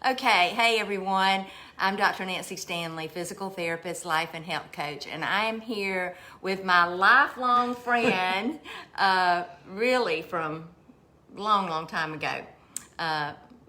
Okay, hey everyone. I'm Dr. Nancy Stanley, physical therapist, life and health coach, and I am here with my lifelong friend, really from long time ago,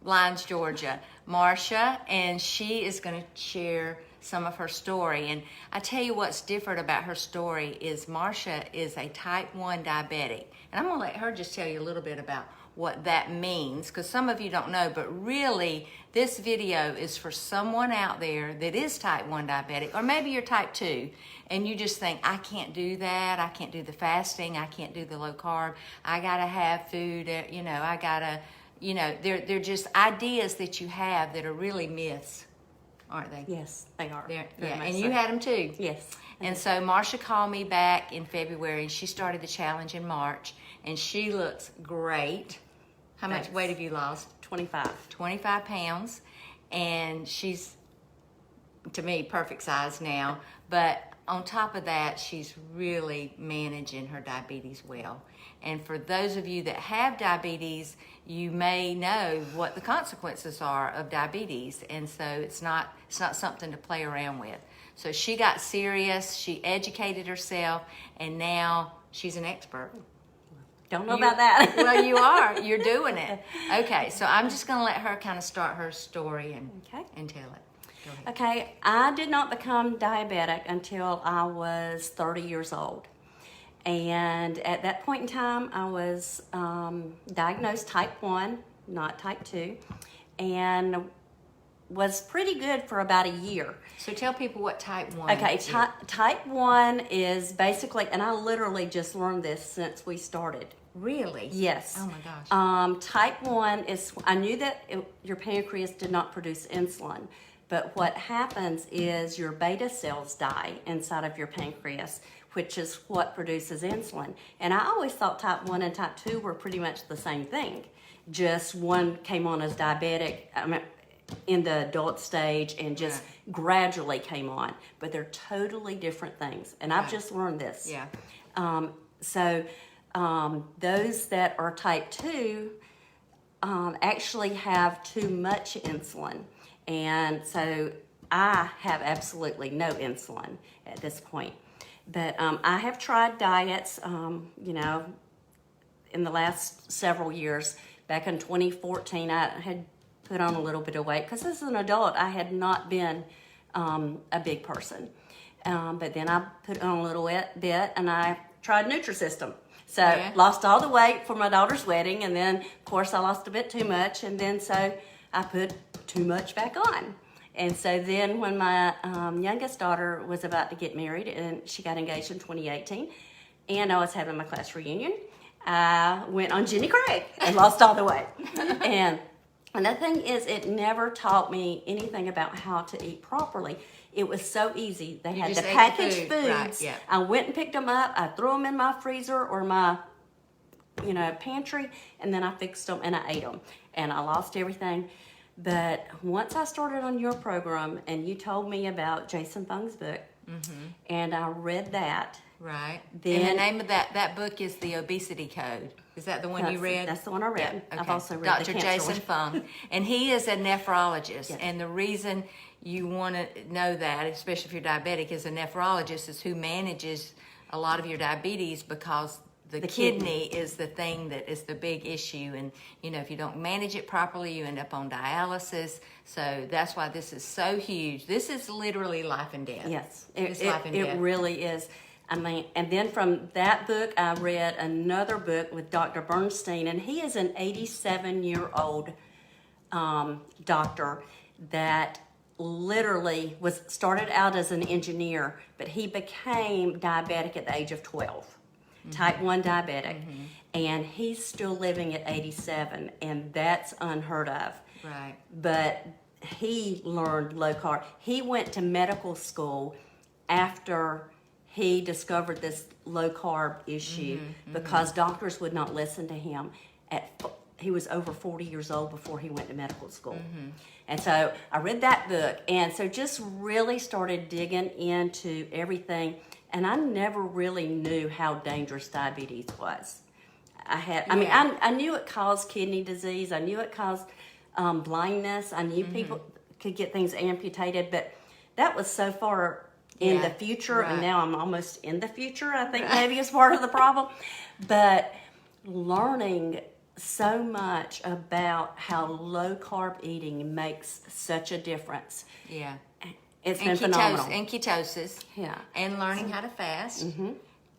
Lyons, Georgia, Marcia, and she is going to share some of her story. And I tell you what's different about her story is Marcia is a type 1 diabetic, and I'm going to let her just tell you a little bit about what that means, because some of you don't know, but really this video is for someone out there that is type 1 diabetic, or maybe you're type 2 and you just think, I can't do that, I can't do the fasting, I can't do the low carb, I gotta have food, I gotta, they're just ideas that you have that are really myths, aren't they? Yes, they are. Yeah, and you had them too. Yes. And so Marcia called me back in February, and she started the challenge in March, and she looks great. How much weight have you lost? 25. 25 pounds, and she's, to me, perfect size now. But on top of that, she's really managing her diabetes well. And for those of you that have diabetes, you may know what the consequences are of diabetes, and so it's not something to play around with. So she got serious, she educated herself, and now she's an expert. Don't know about that. Well, you are. You're doing it. Okay, so I'm just going to let her kind of start her story and tell it. Go ahead. Okay, I did not become diabetic until I was 30 years old. And at that point in time, I was diagnosed type 1, not type 2, and was pretty good for about a year. So tell people what type 1 okay, is. Type 1 is basically, and I literally just learned this since we started. Really? Yes. Oh my gosh. Type 1 is, I knew that your pancreas did not produce insulin, but what happens is your beta cells die inside of your pancreas, which is what produces insulin. And I always thought type 1 and type 2 were pretty much the same thing. Just one came on as diabetic in the adult stage and just gradually came on. But they're totally different things. And I've just learned this. Yeah. Those that are type 2 actually have too much insulin. And so I have absolutely no insulin at this point. But I have tried diets, in the last several years. Back in 2014, I had put on a little bit of weight because as an adult, I had not been a big person. But then I put on a little bit and I tried Nutrisystem. So lost all the weight for my daughter's wedding, and then of course I lost a bit too much, and then so I put too much back on. And so then when my youngest daughter was about to get married, and she got engaged in 2018, and I was having my class reunion, I went on Jenny Craig and lost all the weight. And the thing is, it never taught me anything about how to eat properly. It was so easy. They had the packaged foods. Right, yeah. I went and picked them up. I threw them in my freezer or my, pantry, and then I fixed them and I ate them. And I lost everything. But once I started on your program and you told me about Jason Fung's book, and I read that. Right. Then, and the name of that book is The Obesity Code. Is that the one you read? That's the one I read. Yeah, okay. I've also read Dr. the cancer Jason Fung. And he is a nephrologist. Yes. And the reason you want to know that, especially if you're diabetic, is a nephrologist is who manages a lot of your diabetes, because the kidney is the thing that is the big issue. And, if you don't manage it properly, you end up on dialysis. So that's why this is so huge. This is literally life and death. Yes, it really is. And then from that book, I read another book with Dr. Bernstein, and he is an 87-year-old doctor that literally started out as an engineer, but he became diabetic at the age of 12, type 1 diabetic, and he's still living at 87, and that's unheard of. Right. But he learned low carb. He went to medical school after he discovered this low carb issue because doctors would not listen to him. He was over 40 years old before he went to medical school. And so I read that book, and so just really started digging into everything, and I never really knew how dangerous diabetes was. I knew it caused kidney disease. I knew it caused blindness. I knew people could get things amputated, but that was so far in the future, and now I'm almost in the future, I think maybe is part of the problem. But learning so much about how low carb eating makes such a difference. Yeah. It's been phenomenal. And ketosis. Yeah. And learning how to fast.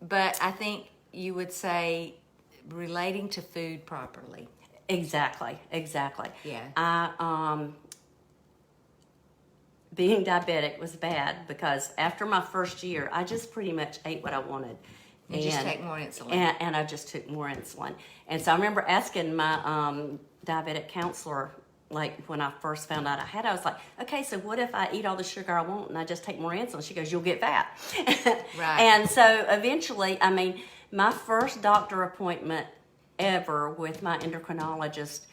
But I think you would say relating to food properly. Exactly. Yeah. Being diabetic was bad because after my first year, I just pretty much ate what I wanted. And just take more insulin. And I just took more insulin. And so I remember asking my diabetic counselor, like when I first found out I was like, okay, so what if I eat all the sugar I want and I just take more insulin? She goes, you'll get fat. Right. And so eventually, I mean, my first doctor appointment ever with my endocrinologist,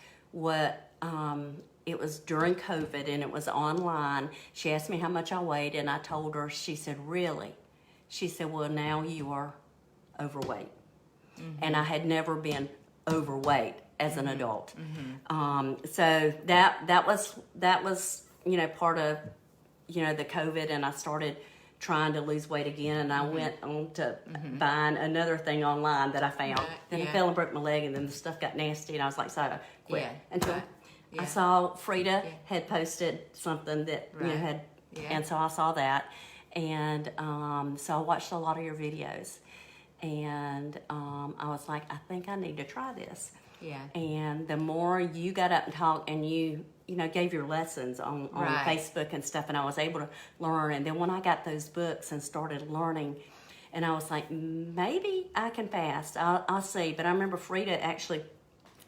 it was during COVID and it was online. She asked me how much I weighed and I told her. She said, really? She said, well, now you are overweight. And I had never been overweight as an adult. So that was part of the COVID, and I started trying to lose weight again, and I went on to buying another thing online that I found. Then I fell and broke my leg, and then the stuff got nasty, and I was like, so I quit until I saw Frida had posted something that had, and so I saw that, and so I watched a lot of your videos, and I was like, I think I need to try this. Yeah. And the more you got up and talked, and you gave your lessons on Facebook and stuff, and I was able to learn. And then when I got those books and started learning, and I was like, maybe I can fast. I'll see. But I remember Frida actually,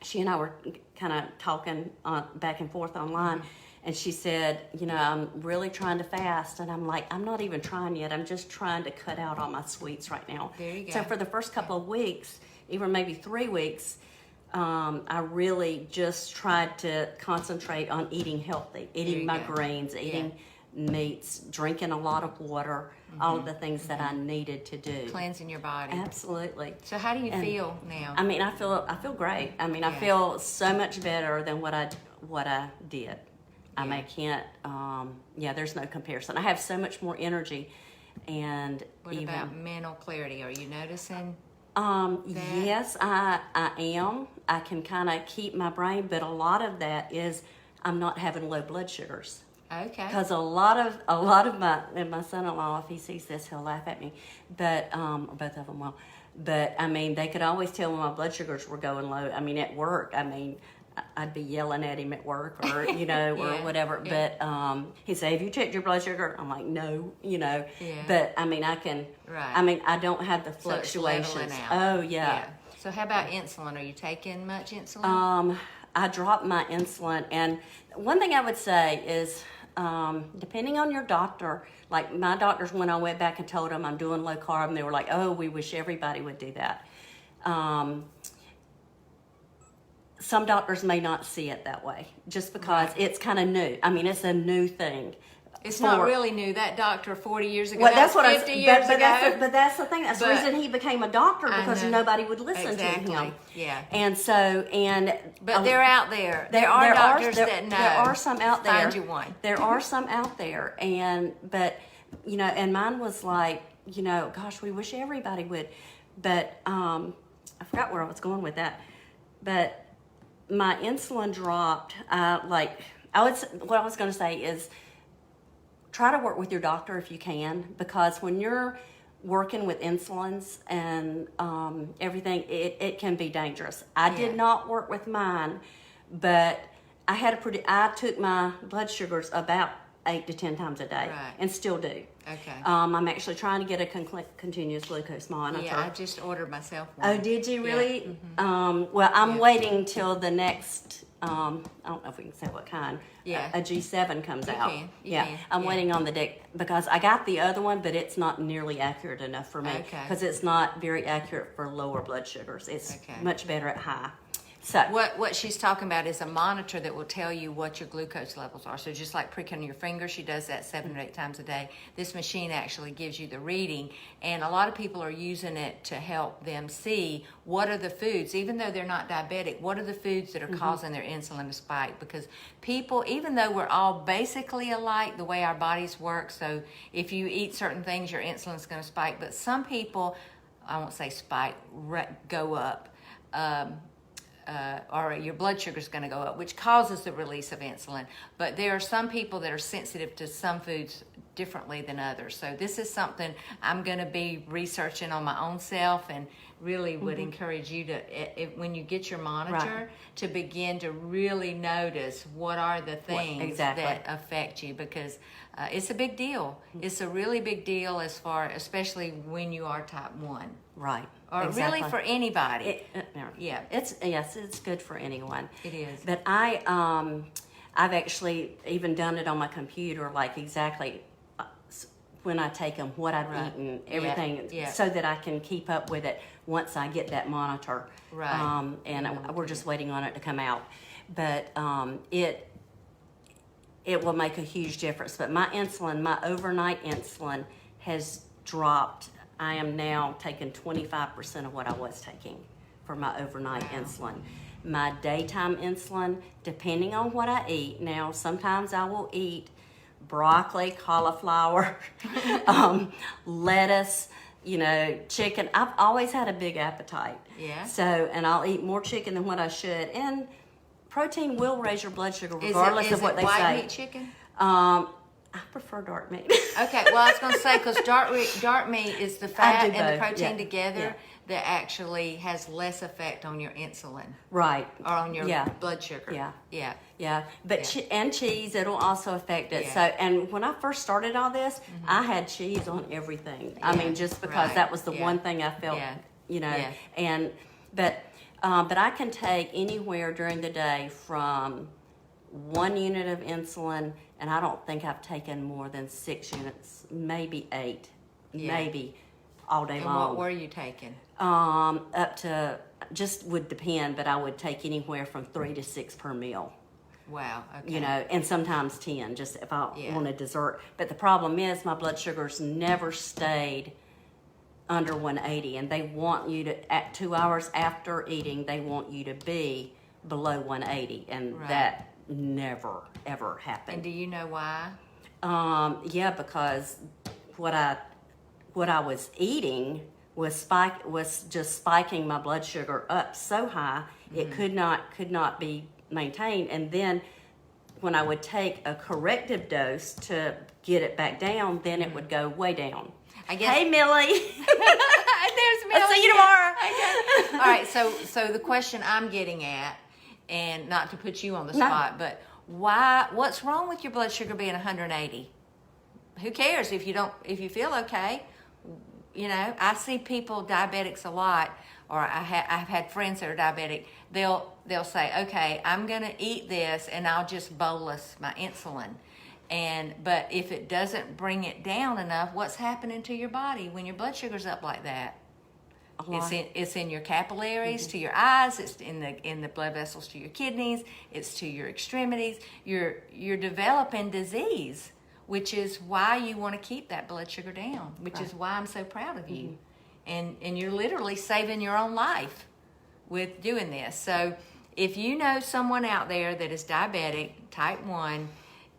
she and I were kind of talking back and forth online, and she said, I'm really trying to fast. And I'm like, I'm not even trying yet. I'm just trying to cut out all my sweets right now. There you go. So for the first couple of weeks, even maybe 3 weeks, I really just tried to concentrate on eating healthy, eating my greens, eating meats, drinking a lot of water, all of the things that I needed to do. Cleansing your body. Absolutely. So how do you feel now? I mean, I feel great. I mean, I feel so much better than what I did. I mean, I can't. There's no comparison. I have so much more energy, and what about mental clarity? Are you noticing? Yes, I am. I can kind of keep my brain, but a lot of that is I'm not having low blood sugars. Okay. Because a lot of my son-in-law, if he sees this, he'll laugh at me. But both of them will. But I mean, they could always tell when my blood sugars were going low. I mean, at work, I'd be yelling at him at work, or or whatever. Yeah. But he'd say, "Have you checked your blood sugar?" I'm like, "No," Yeah. But I mean, I can. Right. I mean, I don't have the fluctuations. So it's leveling out. Oh yeah. So how about insulin? Are you taking much insulin? I dropped my insulin, and one thing I would say is, depending on your doctor, like my doctors, when I went back and told them I'm doing low carb, and they were like, "Oh, we wish everybody would do that." Some doctors may not see it that way, just because it's kind of new. I mean, it's a new thing. It's not really new. That doctor 40 years ago, well, that's what 50 years ago. That's the thing. That's the reason he became a doctor, because nobody would listen to him. Yeah. But they're out there. There are doctors that know. There are some out there. Find you one. There are some out there, and mine was like, gosh, we wish everybody would. But I forgot where I was going with that. But my insulin dropped. What I was going to say is, try to work with your doctor if you can, because when you're working with insulins and everything, it can be dangerous. I did not work with mine, but I took my blood sugars about 8 to 10 times a day, and still do. Okay. I'm actually trying to get a continuous glucose monitor. Yeah, I just ordered myself one. Oh, did you really? Yeah. Mm-hmm. Well, I'm waiting till the next. I don't know if we can say what kind. Yeah. A G7 comes out. You can. I'm waiting on the date, because I got the other one, but it's not nearly accurate enough for me. Okay. Because it's not very accurate for lower blood sugars. It's much better at high. So what she's talking about is a monitor that will tell you what your glucose levels are. So just like pricking your finger, she does that 7 or 8 times a day. This machine actually gives you the reading, and a lot of people are using it to help them see what are the foods, even though they're not diabetic, what are the foods that are causing their insulin to spike. Because people, even though we're all basically alike, the way our bodies work, so if you eat certain things, your insulin's going to spike. But some people, I won't say spike, go up. Or your blood sugar is going to go up, which causes the release of insulin. But there are some people that are sensitive to some foods differently than others. So this is something I'm going to be researching on my own self, and really would encourage you to, when you get your monitor, to begin to really notice what are the things that affect you, because it's a big deal. It's a really big deal especially when you are type 1. Right. Or really for anybody. It's good for anyone. It is. But I've actually even done it on my computer, like exactly when I take them, what I've eaten, everything, so that I can keep up with it once I get that monitor. Right. We're just waiting on it to come out. But it will make a huge difference. But my overnight insulin has dropped. I am now taking 25% of what I was taking for my overnight insulin. My daytime insulin, depending on what I eat, now sometimes I will eat broccoli, cauliflower, lettuce, chicken. I've always had a big appetite. Yeah. So, and I'll eat more chicken than what I should. And protein will raise your blood sugar regardless of what they say. Is it white meat chicken? I prefer dark meat. Okay, well, I was going to say, because dark meat is the fat and the protein together that actually has less effect on your insulin. Right. Or on your blood sugar. Yeah. But and cheese, it'll also affect it. So, and when I first started all this, I had cheese on everything. I mean, just because that was the one thing I felt, and, but I can take anywhere during the day from 1 unit of insulin, and I don't think I've taken more than 6 units, maybe 8, maybe all day long. What were you taking? Up to, just would depend, but I would take anywhere from 3 to 6 per meal. Wow. Okay. And sometimes 10, just if I want a dessert. But the problem is my blood sugars never stayed under 180, and they want you to, at 2 hours after eating, they want you to be below 180, and that never ever happened. And do you know why? Because what I was eating was just spiking my blood sugar up so high it could not be maintained. And then when I would take a corrective dose to get it back down, then it would go way down. I guess. Hey, Millie. There's Millie. I'll see you tomorrow. Okay. All right. So the question I'm getting at, and not to put you on the spot, but what's wrong with your blood sugar being 180? Who cares if you feel okay? I see people, diabetics, a lot, or I've had friends that are diabetic. They'll say, okay, I'm gonna eat this and I'll just bolus my insulin. But if it doesn't bring it down enough, what's happening to your body when your blood sugar's up like that? It's in your capillaries to your eyes. It's in the blood vessels to your kidneys. It's to your extremities. You're developing disease, which is why you want to keep that blood sugar down. Which is why I'm so proud of you, and you're literally saving your own life with doing this. So if you know someone out there that is diabetic, type 1,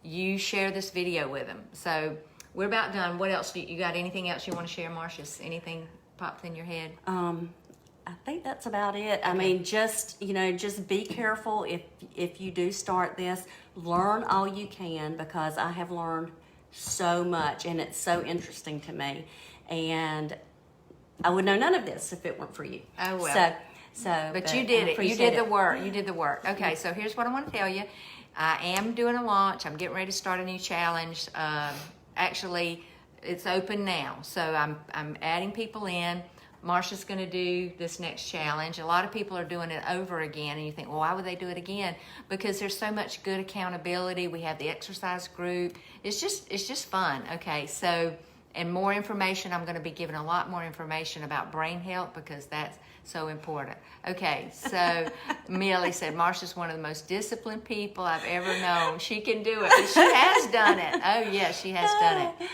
you share this video with them. So we're about done. What else? You got anything else you want to share, Marcias? Anything popped in your head? I think that's about it. I mean, just be careful if you do start this. Learn all you can, because I have learned so much, and it's so interesting to me. And I would know none of this if it weren't for you. Oh well. But you did it. You did the work. You did the work. Okay, so here's what I want to tell you. I am doing a launch. I'm getting ready to start a new challenge. Actually, it's open now, so I'm adding people in. Marcia's going to do this next challenge. A lot of people are doing it over again, and you think, well, why would they do it again? Because there's so much good accountability. We have the exercise group. It's just fun. Okay, so and more information. I'm going to be giving a lot more information about brain health because that's so important. Okay, so Millie said, Marcia's one of the most disciplined people I've ever known. She can do it. And she has done it. Oh, yeah, she has done it.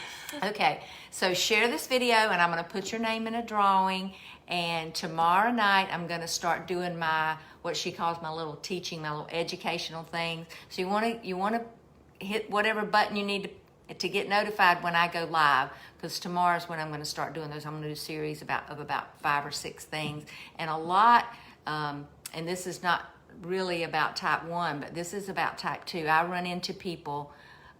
Okay, so share this video, and I'm going to put your name in a drawing. And tomorrow night, I'm going to start doing my, what she calls my little teaching, my little educational things. So you want to hit whatever button you need to get notified when I go live, because tomorrow's when I'm going to start doing those. I'm going to do a series of about 5 or 6 things, and a lot, and this is not really about type 1, but this is about type 2. I run into people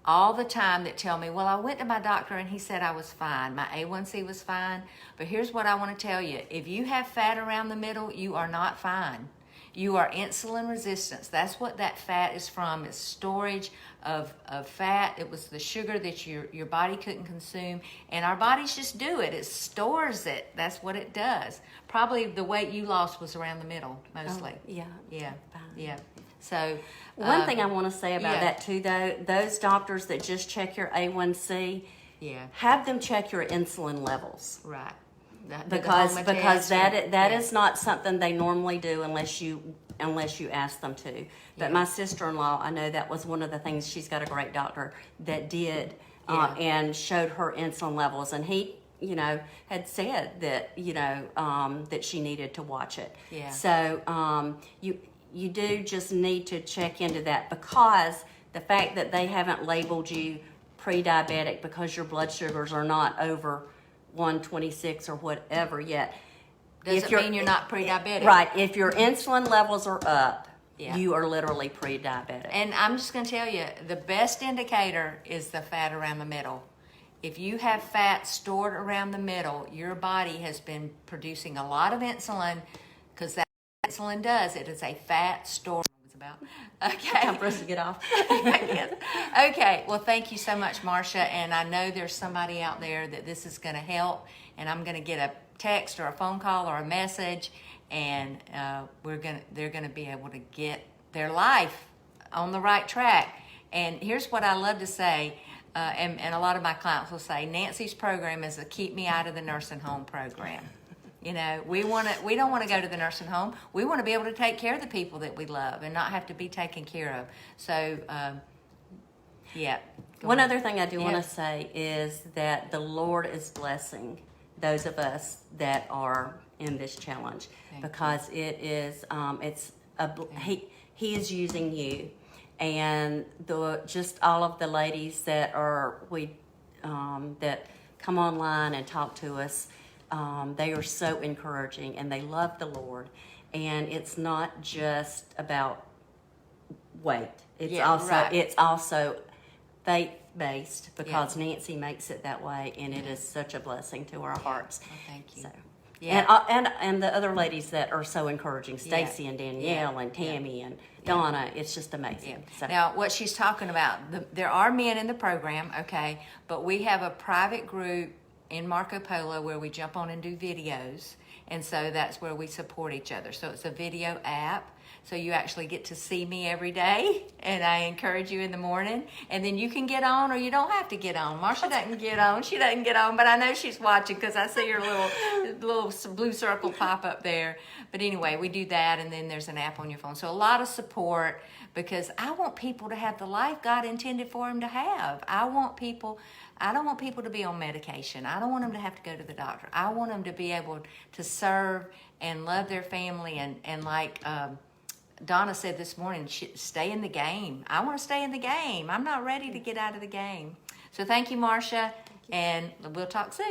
all the time that tell me, well, I went to my doctor and he said I was fine. My A1C was fine. But here's what I want to tell you. If you have fat around the middle, you are not fine. You are insulin resistance. That's what that fat is from. It's storage of fat. It was the sugar that your body couldn't consume. And our bodies just do it. It stores it. That's what it does. Probably the weight you lost was around the middle, mostly. Oh, yeah. Yeah. Fine. Yeah. So one thing I want to say about yeah. that too, though, those doctors that just check your A1C, yeah, have them check your insulin levels. right. Because that yeah. is not something they normally do unless you ask them to. But Yeah. my sister-in-law, I know that was one of the things. She's got a great doctor that did Yeah. and showed her insulin levels, and he, had said that that she needed to watch it. Yeah. So you do just need to check into that, because the fact that they haven't labeled you pre-diabetic because your blood sugars are not over 126 or whatever yet. Doesn't mean you're not pre-diabetic. Right. If your insulin levels are up, Yeah. you are literally pre-diabetic. And I'm just going to tell you, the best indicator is the fat around the middle. If you have fat stored around the middle, your body has been producing a lot of insulin, because that's what insulin does. It is a fat store. Okay. Time for us to get off. Yes. Okay. Well, thank you so much, Marcia. And I know there's somebody out there that this is going to help. And I'm going to get a text or a phone call or a message, and they're going to be able to get their life on the right track. And here's what I love to say, and a lot of my clients will say, Nancy's program is a keep me out of the nursing home program. We don't want to go to the nursing home. We want to be able to take care of the people that we love and not have to be taken care of. So, yeah. One other thing I do want to say is that the Lord is blessing those of us that are in this challenge, because it is He is using you, and just all of the ladies that that come online and talk to us. They are so encouraging, and they love the Lord. And it's not just about weight. It's also faith-based, because Nancy makes it that way, and it is such a blessing to our hearts. Well, thank you. So, Yeah. and the other ladies that are so encouraging, Stacy and Danielle and Tammy and Donna, it's just amazing. Yeah. So, Now, what she's talking about, there are men in the program, okay, but we have a private group in Marco Polo where we jump on and do videos, and so that's where we support each other. So it's a video app, so you actually get to see me every day, and I encourage you in the morning, and then you can get on, or you don't have to get on. Marcia doesn't get on, she doesn't get on, but I know she's watching, because I see her little blue circle pop up there. But anyway, we do that, and then there's an app on your phone. So a lot of support, because I want people to have the life God intended for them to have. I don't want people to be on medication. I don't want them to have to go to the doctor. I want them to be able to serve and love their family, and like Donna said this morning, stay in the game. I want to stay in the game. I'm not ready to get out of the game. So thank you, Marcia, and we'll talk soon.